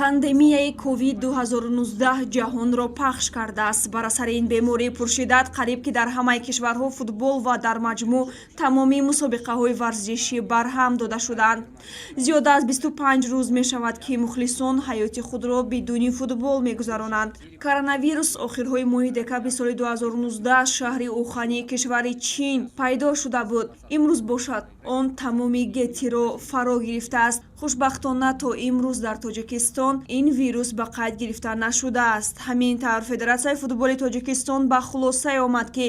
Пандемияи COVID-2019 ҷаҳонро пахш кардааст. Бар асари ин бемории пуршиддат қариб ки дар ҳамаи кишварҳо футбол ва дар маҷмӯъ тамоми мусобиқаҳои варзишӣ барҳам дода шудаанд. Зиёда аз 25 рӯз мешавад ки мухлисон ҳаёти худро бидуни футбол мегузаронанд. Коронавирус охирҳои моҳи декабри соли 2019 шаҳри Ухани кишвари Чин пайдо шуда буд. Имрӯз бошад он тамоми Гетиро фаро гирифтааст. хушбахтона то имрӯз дар Тоҷикистон ин вирус ба қайд гирифта нашудааст. Ҳамин тавр Федератсияи футболи Тоҷикистон ба хулосае омад ки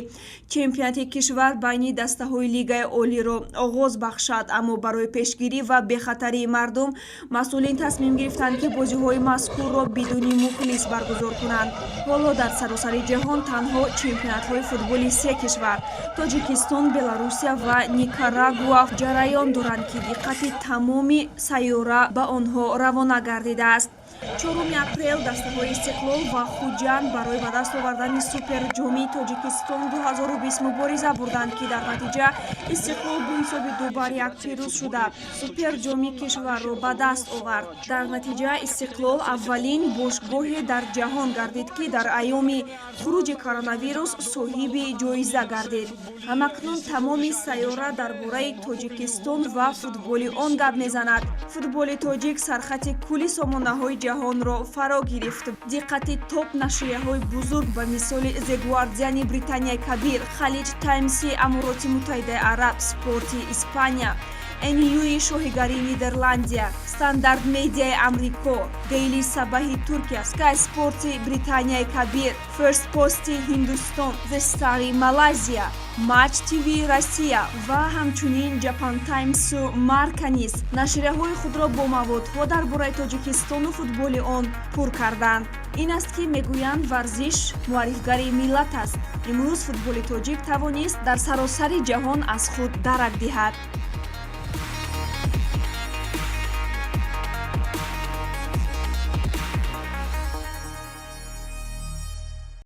чемпионати кишвар байни дастаҳои Лигаи Олиро оғоз бахшад, аммо барои пешгирӣ ва бехатарии мардум масъулин тасмим гирифтанд ки бозиҳои мазкурро бидуни мухлис баргузор кунанд. Ҳоло дар саросари ҷаҳон танҳо чемпионатҳои футболи се кишвар Тоҷикистон, Беларусия ва Никарагуа ҷараён доранд ки диққати тамоми сайёра ба онҳо равона гардидааст. 4 апрел дастаҳои Истиқлол ва Хуҷанд барои ба даст овардани суперҷомии Тоҷикистон 2020 мубориза бурданд ки дар натиҷа Истиқлол бо ҳисоби 2-1 пирӯз шуда суперҷомии кишварро ба даст овард. Дар натиҷа Истиқлол аввалин бошгоҳе дар ҷаҳон гардид ки дар айёми хуруҷи коронавирус соҳиби ҷоиза гардид. Ҳамакнун тамоми сайёра дар бораи Тоҷикистон ва футболи он гап мезанад. Футболи тоҷик сархати кулли сомонаҳои ҷаҳонро фаро гирифт. Диққати топ нашрияҳои бузург ба мисоли The Guardian-и Британияи Кабир, Халиҷ Таймс-и Амороти Муттаҳидаи Араб, Спорти Испания, NU-и Шоҳигарии Нидерландия, Стандарт Медиаи Амрико, Дейли Сабаҳи Туркия, Sky Sports-и Британияи Кабир, First Post-и Ҳиндустон, The Star-и Малайзия, Match TV Россия ва ҳамчунин Japan Times-у Марка низ нашрияҳои худро бо маводҳо дар бораи Тоҷикистону футболи он пур карданд. Ин аст ки мегӯянд варзиш муаррифгари миллат аст. Имрӯз футболи тоҷик тавонист дар саросари ҷаҳон аз худ дарак диҳад.